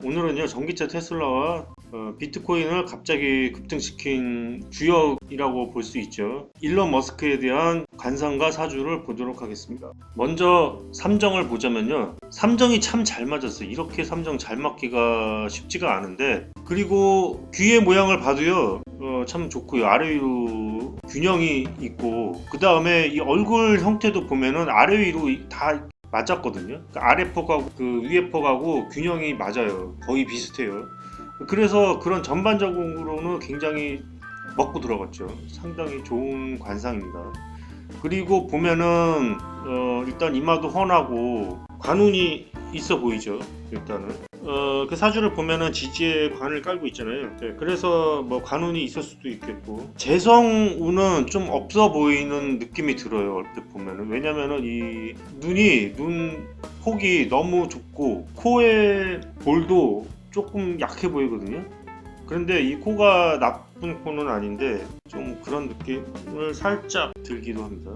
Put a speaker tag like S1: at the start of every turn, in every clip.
S1: 오늘은요, 전기차 테슬라와 비트코인을 갑자기 급등시킨 주역이라고 볼 수 있죠. 일론 머스크에 대한 관상과 사주를 보도록 하겠습니다. 먼저 삼정을 보자면요, 삼정이 참 잘 맞았어요. 이렇게 삼정 잘 맞기가 쉽지가 않은데, 그리고 귀의 모양을 봐도요, 참 좋고요. 아래 위로 균형이 있고, 그 다음에 이 얼굴 형태도 보면은 아래 위로 다 맞았거든요. 그러니까 아래 폭하고 그 위에 폭하고 균형이 맞아요. 거의 비슷해요. 그래서 그런 전반적으로는 굉장히 먹고 들어갔죠. 상당히 좋은 관상입니다. 그리고 보면은 일단 이마도 훤하고 관운이 있어 보이죠. 일단은 그 사주를 보면은 지지에 관을 깔고 있잖아요. 네, 그래서 뭐 관운이 있을 수도 있겠고, 재성운은 좀 없어 보이는 느낌이 들어요. 얼핏 보면은. 왜냐면은 이 눈 폭이 너무 좁고 코의 볼도 조금 약해 보이거든요. 그런데 이 코가 나쁜 코는 아닌데 좀 그런 느낌을 살짝 들기도 합니다.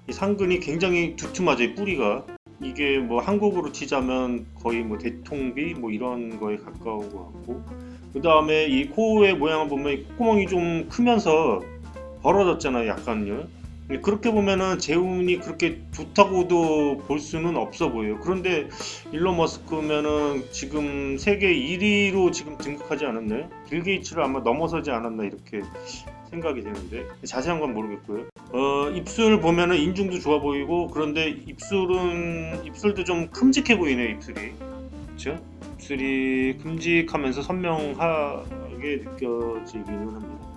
S1: 이 상근이 굉장히 두툼하죠. 뿌리가. 이게 뭐 한국으로 치자면 거의 뭐 대통비 뭐 이런 거에 가까운 것 같고, 그 다음에 이 코의 모양을 보면 이 콧구멍이 좀 크면서 벌어졌잖아요. 약간요. 그렇게 보면은 재운이 그렇게 좋다고도 볼 수는 없어 보여요. 그런데 일론 머스크면은 지금 세계 1위로 지금 등극하지 않았나요? 빌 게이츠를 아마 넘어서지 않았나 이렇게 생각이 되는데, 자세한 건 모르겠고요. 입술 보면은 인중도 좋아 보이고, 그런데 입술도 좀 큼직해 보이네요. 입술이. 그렇죠? 입술이 큼직하면서 선명하게 느껴지기는 합니다.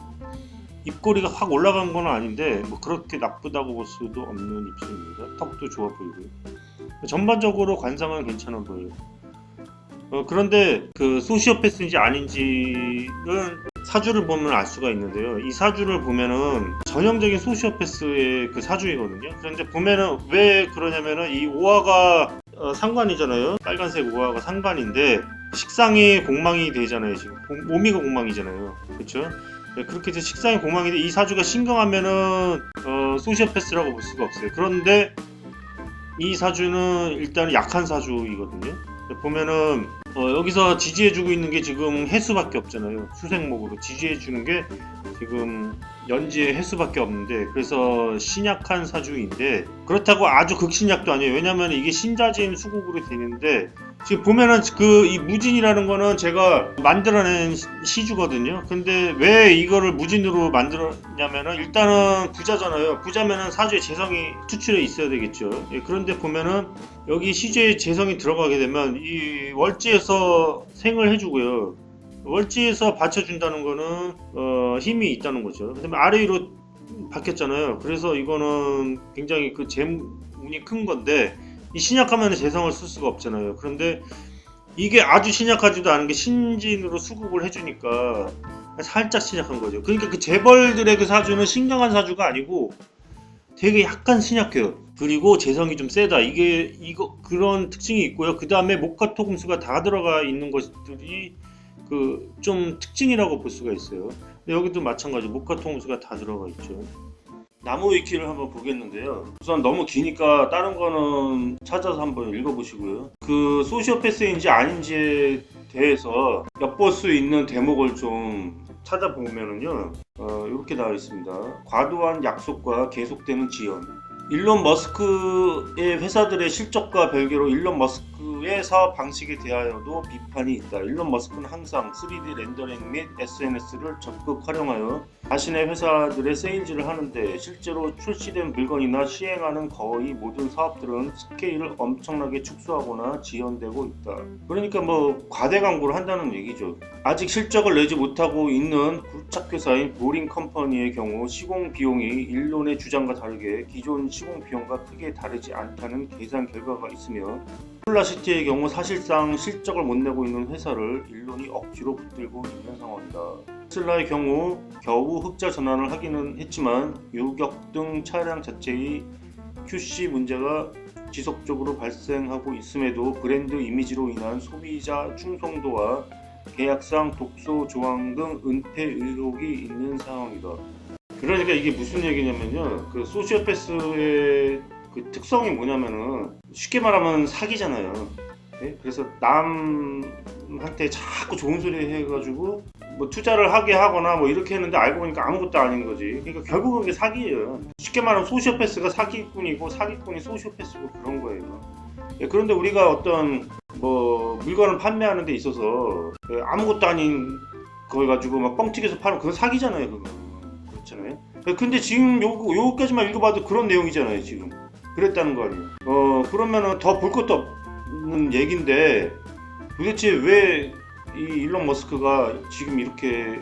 S1: 입꼬리가 확 올라간 건 아닌데 뭐 그렇게 나쁘다고 볼 수도 없는 입술입니다. 턱도 좋아 보이고요. 전반적으로 관상은 괜찮아 보여요. 그런데 그 소시오패스인지 아닌지는 사주를 보면 알 수가 있는데요. 이 사주를 보면은 전형적인 소시오패스의 그 사주이거든요. 그런데 보면은 왜 그러냐면은 이 오화가 상관이잖아요. 빨간색 오화가 상관인데 식상이 공망이 되잖아요. 지금 오미가 공망이잖아요. 그렇죠? 네, 그렇게 해서 식상이 공망인데 이 사주가 신강하면은 소시오패스라고 볼 수가 없어요. 그런데 이 사주는 일단 약한 사주이거든요. 보면은 여기서 지지해주고 있는 게 지금 해수밖에 없잖아요. 수생목으로 지지해주는 게 지금 연지의 해수밖에 없는데, 그래서 신약한 사주인데 그렇다고 아주 극신약도 아니에요. 왜냐면 이게 신자진 수국으로 되는데, 지금 보면은 그 이 무진이라는 거는 제가 만들어낸 시주거든요. 근데 왜 이거를 무진으로 만들었냐면은 일단은 부자잖아요. 부자면은 사주에 재성이 투출해 있어야 되겠죠. 예, 그런데 보면은 여기 시주에 재성이 들어가게 되면 이 월지에서 생을 해주고요. 월지에서 받쳐준다는 거는 힘이 있다는 거죠. 그다음에 아래 위로 바뀌었잖아요. 그래서 이거는 굉장히 그 재운이 큰 건데, 이 신약하면 재성을 쓸 수가 없잖아요. 그런데 이게 아주 신약하지도 않은 게 신진으로 수국을 해주니까 살짝 신약한 거죠. 그러니까 그 재벌들의 그 사주는 신강한 사주가 아니고 되게 약간 신약해요. 그리고 재성이 좀 세다. 이거 그런 특징이 있고요. 그 다음에 목화토금수가 다 들어가 있는 것들이 그 좀 특징이라고 볼 수가 있어요. 근데 여기도 마찬가지 목화토금수가 다 들어가 있죠. 나무 위키를 한번 보겠는데요. 우선 너무 기니까 다른 거는 찾아서 한번 읽어보시고요. 그 소시오패스인지 아닌지에 대해서 엿볼 수 있는 대목을 좀 찾아보면은요, 이렇게 나와 있습니다. 과도한 약속과 계속되는 지연. 일론 머스크의 회사들의 실적과 별개로 일론 머스크의 사업 방식에 대하여도 비판이 있다. 일론 머스크는 항상 3D 렌더링 및 SNS를 적극 활용하여 자신의 회사들의 세일즈를 하는데, 실제로 출시된 물건이나 시행하는 거의 모든 사업들은 스케일을 엄청나게 축소하거나 지연되고 있다. 그러니까 뭐 과대 광고를 한다는 얘기죠. 아직 실적을 내지 못하고 있는 굴착회사인 보링 컴퍼니의 경우 시공 비용이 일론의 주장과 다르게 기존 시공 비용과 크게 다르지 않다는 계산 결과가 있으며, 폴라시티의 경우 사실상 실적을 못 내고 있는 회사를 일론이 억지로 붙들고 있는 상황이다. 테슬라의 경우 겨우 흑자 전환을 하기는 했지만 유격 등 차량 자체의 QC 문제가 지속적으로 발생하고 있음에도 브랜드 이미지로 인한 소비자 충성도와 계약상 독소 조항 등 은폐 의혹이 있는 상황이다. 그러니까 이게 무슨 얘기냐면요, 그 소시오패스의 그 특성이 뭐냐면은 쉽게 말하면 사기잖아요. 예? 그래서 남한테 자꾸 좋은 소리 해가지고 뭐 투자를 하게 하거나 뭐 이렇게 했는데 알고 보니까 아무것도 아닌 거지. 그러니까 결국은 그게 사기예요. 쉽게 말하면 소시오패스가 사기꾼이고 사기꾼이 소시오패스고 그런 거예요. 예, 그런데 우리가 어떤 뭐 물건을 판매하는 데 있어서 예, 아무것도 아닌 거 가지고 막 뻥튀기해서 파는 그건 사기잖아요. 그거 그렇잖아요. 예, 근데 지금 요거까지만 읽어봐도 그런 내용이잖아요. 지금 그랬다는 거 아니에요. 그러면은 더 볼 것도 없는 얘긴데 도대체 왜 이 일론 머스크가 지금 이렇게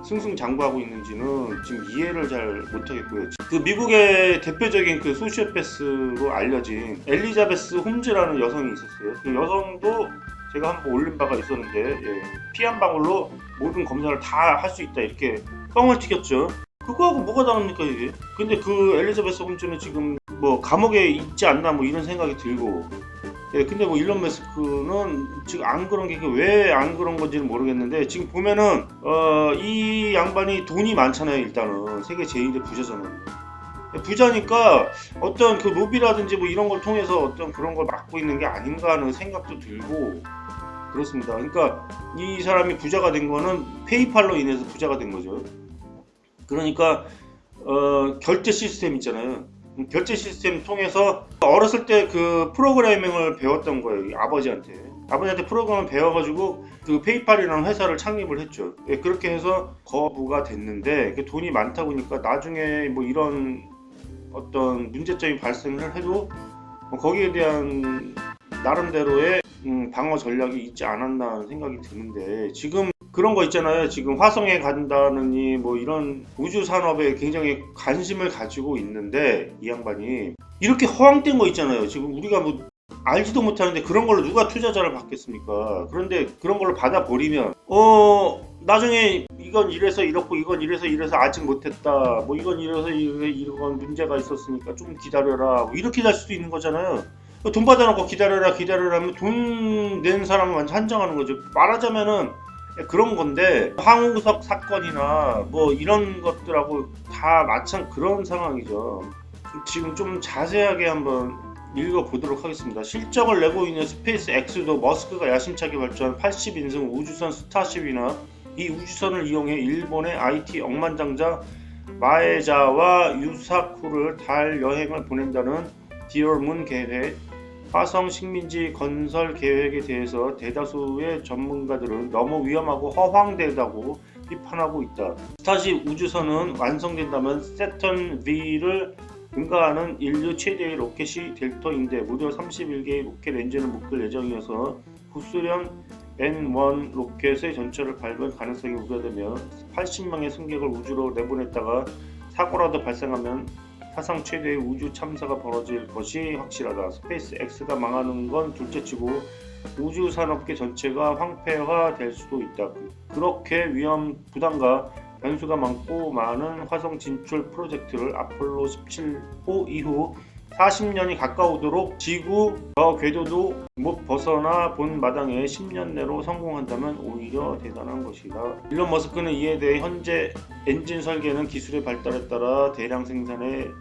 S1: 승승장구하고 있는지는 지금 이해를 잘 못하겠고요. 그 미국의 대표적인 그 소시오패스로 알려진 엘리자베스 홈즈라는 여성이 있었어요. 그 여성도 제가 한번 올린 바가 있었는데 예, 피 한 방울로 모든 검사를 다 할 수 있다 이렇게 뻥을 튀겼죠. 그거하고 뭐가 다릅니까 이게? 근데 그 엘리자베스 홈즈는 지금 뭐 감옥에 있지 않나 뭐 이런 생각이 들고 예, 근데 뭐 일론 머스크는 지금 안 그런 게 왜 안 그런 건지는 모르겠는데 지금 보면은 이 양반이 돈이 많잖아요. 일단은 세계 제1의 부자잖아요. 부자니까 어떤 그 로비라든지 뭐 이런 걸 통해서 어떤 그런 걸 막고 있는 게 아닌가 하는 생각도 들고 그렇습니다. 그러니까 이 사람이 부자가 된 거는 페이팔로 인해서 부자가 된 거죠. 그러니까 결제 시스템 있잖아요. 결제 시스템 통해서 어렸을 때 그 프로그래밍을 배웠던 거예요. 아버지한테 프로그램을 배워가지고 그 페이팔이라는 회사를 창립을 했죠. 예, 그렇게 해서 거부가 됐는데 돈이 많다 보니까 나중에 뭐 이런 어떤 문제점이 발생을 해도 거기에 대한 나름대로의 방어 전략이 있지 않았나 하는 생각이 드는데 지금 그런 거 있잖아요. 지금 화성에 간다느니 뭐 이런 우주 산업에 굉장히 관심을 가지고 있는데 이 양반이 이렇게 허황된 거 있잖아요. 지금 우리가 뭐 알지도 못하는데 그런 걸로 누가 투자자를 받겠습니까? 그런데 그런 걸로 받아버리면 나중에 이건 이래서 이렇고 이건 이래서 아직 못했다. 뭐 이건 이래서 이런 문제가 있었으니까 좀 기다려라. 뭐 이렇게 될 수도 있는 거잖아요. 돈 받아놓고 기다려라 하면 돈 낸 사람은 완전 한정하는 거죠. 말하자면은 그런 건데 황우석 사건이나 뭐 이런 것들하고 다 마찬 그런 상황이죠. 지금 좀 자세하게 한번 읽어보도록 하겠습니다. 실적을 내고 있는 스페이스 X도 머스크가 야심차게 발주한 80인승 우주선 스타쉽이나 이 우주선을 이용해 일본의 IT 억만장자 마에자와 유사쿠를 달 여행을 보낸다는 디얼문 계획, 화성 식민지 건설 계획에 대해서 대다수의 전문가들은 너무 위험하고 허황되다고 비판하고 있다. 스타쉽 우주선은 완성된다면 세턴 V를 능가하는 인류 최대의 로켓이 될 터인데 무려 31개의 로켓 엔진을 묶을 예정이어서 구수련 N1 로켓의 전철을 밟을 가능성이 우려되며 80명의 승객을 우주로 내보냈다가 사고라도 발생하면 사상 최대의 우주 참사가 벌어질 것이 확실하다. 스페이스 X가 망하는 건 둘째치고 우주 산업계 전체가 황폐화될 수도 있다. 그렇게 위험 부담과 변수가 많고 많은 화성 진출 프로젝트를 아폴로 17호 이후 40년이 가까우도록 지구 저 궤도도 못 벗어나 본 마당에 10년 내로 성공한다면 오히려 대단한 것이다. 일론 머스크는 이에 대해 현재 엔진 설계는 기술의 발달에 따라 대량 생산의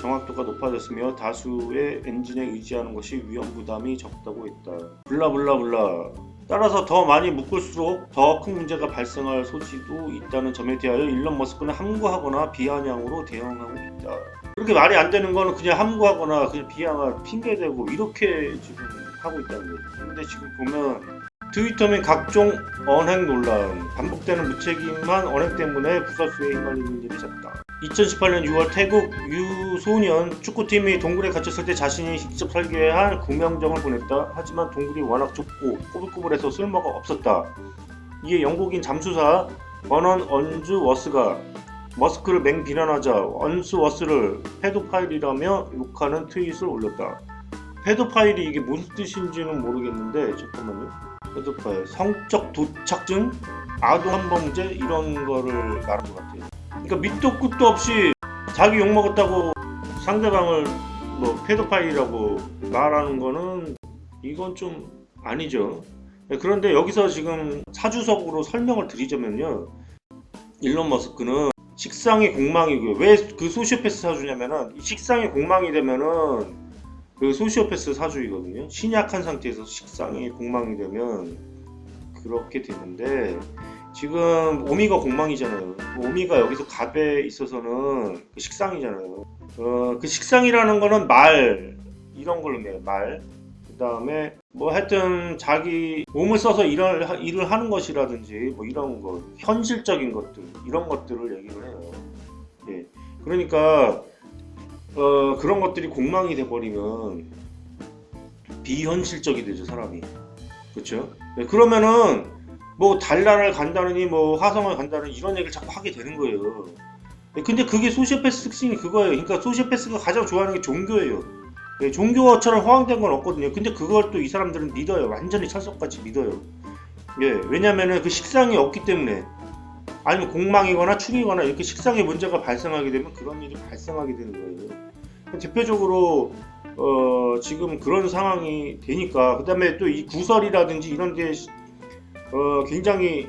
S1: 정확도가 높아졌으며 다수의 엔진에 의지하는 것이 위험 부담이 적다고 했다. 블라블라블라. 따라서 더 많이 묶을수록 더 큰 문제가 발생할 소지도 있다는 점에 대하여 일론 머스크는 함구하거나 비아냥으로 대응하고 있다. 그렇게 말이 안 되는 거는 그냥 함구하거나 그냥 비하가 핑계대고 이렇게 지금 하고 있다는 거죠. 근데 지금 보면 트위터는 각종 언행 논란, 반복되는 무책임한 언행 때문에 구설수에 휘말리는 일이 잦다. 2018년 6월 태국 유소년 축구팀이 동굴에 갇혔을 때 자신이 직접 설계한 구명정을 보냈다. 하지만 동굴이 워낙 좁고 꼬불꼬불해서 쓸모가 없었다. 이에 영국인 잠수사 버넌 언즈워스가 머스크를 맹비난하자 언스워스를 페도파일이라며 욕하는 트윗을 올렸다. 페도파일이 이게 무슨 뜻인지는 모르겠는데 잠깐만요. 페도파일 성적 도착증, 아동 한범죄 이런 거를 말한 것 같아요. 그러니까 밑도 끝도 없이 자기 욕먹었다고 상대방을 뭐 페도파일이라고 말하는 거는 이건 좀 아니죠. 그런데 여기서 지금 사주석으로 설명을 드리자면요. 일론 머스크는 식상이 공망이고요. 왜 그 소시오패스 사주냐면은 식상이 공망이 되면은 그 소시오패스 사주이거든요. 신약한 상태에서 식상이 공망이 되면 그렇게 되는데, 지금 오미가 공망이잖아요. 오미가 여기서 갑에 있어서는 그 식상이잖아요. 그 식상이라는 거는 말, 이런 걸로 해요. 말. 그 다음에 뭐 하여튼 자기 몸을 써서 일을 하는 것이라든지 뭐 이런 거, 현실적인 것들, 이런 것들을 얘기를 해요. 예. 그러니까 그런 것들이 공망이 돼버리면 비현실적이 되죠, 사람이. 그렇죠? 네, 그러면은 뭐 달나라를 간다느니 뭐 화성을 간다느니 이런 얘기를 자꾸 하게 되는 거예요. 네, 근데 그게 소시오패스 특징이 그거예요. 그러니까 소시오패스가 가장 좋아하는 게 종교예요. 네, 종교처럼 허황된 건 없거든요. 근데 그걸 또 이 사람들은 믿어요. 완전히 철석같이 믿어요. 예, 왜냐면은 그 식상이 없기 때문에. 아니면 공망이거나 충이거나 이렇게 식상의 문제가 발생하게 되면 그런 일이 발생하게 되는 거예요. 대표적으로 지금 그런 상황이 되니까, 그 다음에 또 이 구설이라든지 이런 게 굉장히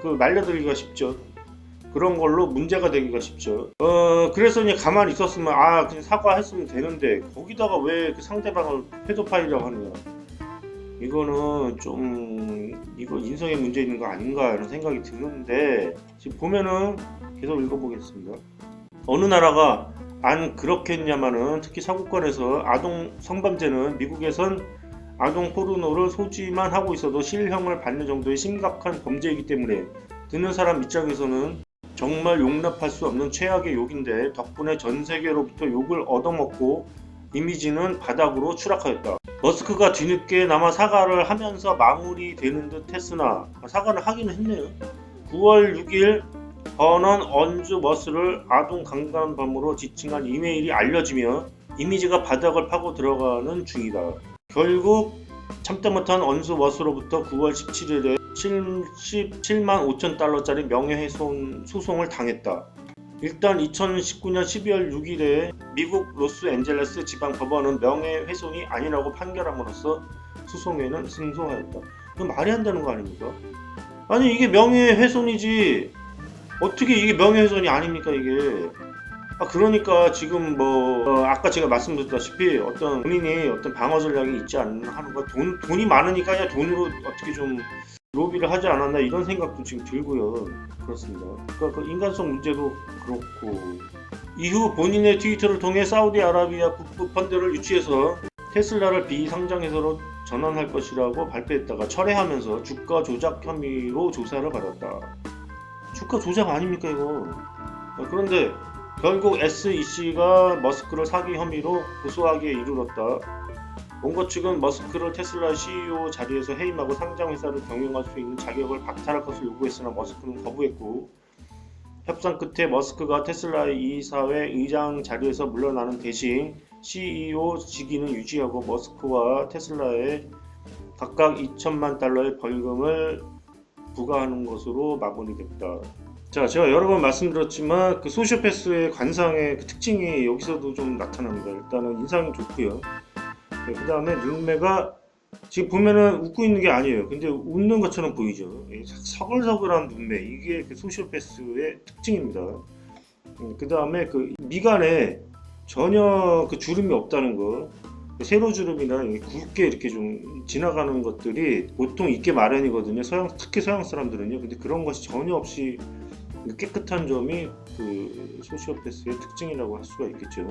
S1: 그 말려들기가 쉽죠. 그런 걸로 문제가 되기가 쉽죠. 그래서 그냥 가만히 있었으면 그냥 사과했으면 되는데 거기다가 왜 그 상대방을 페도파일이라고 하느냐. 이거는 좀 이거 인성에 문제 있는 거 아닌가 이런 생각이 드는데, 지금 보면은 계속 읽어보겠습니다. 어느 나라가 안 그렇겠냐마는 특히 서구권에서 아동 성범죄는 미국에선 아동 포르노를 소지만 하고 있어도 실형을 받는 정도의 심각한 범죄이기 때문에 듣는 사람 입장에서는 정말 용납할 수 없는 최악의 욕인데, 덕분에 전 세계로부터 욕을 얻어먹고 이미지는 바닥으로 추락하였다. 머스크가 뒤늦게 나마 사과를 하면서 마무리되는 듯 했으나 사과를 하기는 했네요. 9월 6일 버넌 언주 머스를 아동 강간범으로 지칭한 이메일이 알려지며 이미지가 바닥을 파고 들어가는 중이다. 결국 참다 못한 언주 머스로부터 9월 17일에 77만 5천 달러짜리 명예훼손 소송을 당했다. 일단 2019년 12월 6일에 미국 로스앤젤레스 지방법원은 명예훼손이 아니라고 판결함으로써 소송에는 승소하였다. 이건 말이 안 되는 거 아닙니까? 아니 이게 명예훼손이지 어떻게 이게 명예훼손이 아닙니까 이게. 그러니까 지금 아까 제가 말씀드렸다시피 어떤 본인이 어떤 방어 전략이 있지 않나 하는 거, 돈이 많으니까 그냥 돈으로 어떻게 좀 로비를 하지 않았나 이런 생각도 지금 들고요. 그렇습니다. 그러니까 그 인간성 문제도 그렇고, 이후 본인의 트위터를 통해 사우디아라비아 국부 펀드를 유치해서 테슬라를 비상장회사로 전환할 것이라고 발표했다가 철회하면서 주가 조작 혐의로 조사를 받았다. 주가 조작 아닙니까 이거. 그런데 결국 SEC가 머스크를 사기 혐의로 고소하기에 이르렀다. 원고 측은 머스크를 테슬라 CEO 자리에서 해임하고 상장회사를 경영할 수 있는 자격을 박탈할 것을 요구했으나 머스크는 거부했고, 협상 끝에 머스크가 테슬라의 이사회 의장 자리에서 물러나는 대신 CEO 직위는 유지하고 머스크와 테슬라에 각각 2천만 달러의 벌금을 부과하는 것으로 마무리됐다. 자, 제가 여러 번 말씀드렸지만 그 소시오패스의 관상의 그 특징이 여기서도 좀 나타납니다. 일단은 인상이 좋고요. 네, 그 다음에 눈매가 지금 보면은 웃고 있는 게 아니에요. 근데 웃는 것처럼 보이죠. 서글서글한 눈매, 이게 그 소시오패스의 특징입니다. 그 다음에 그 미간에 전혀 그 주름이 없다는 거, 세로 주름이나 굵게 이렇게 좀 지나가는 것들이 보통 있게 마련이거든요. 특히 서양 사람들은요. 근데 그런 것이 전혀 없이 깨끗한 점이 그 소시오패스의 특징이라고 할 수가 있겠죠.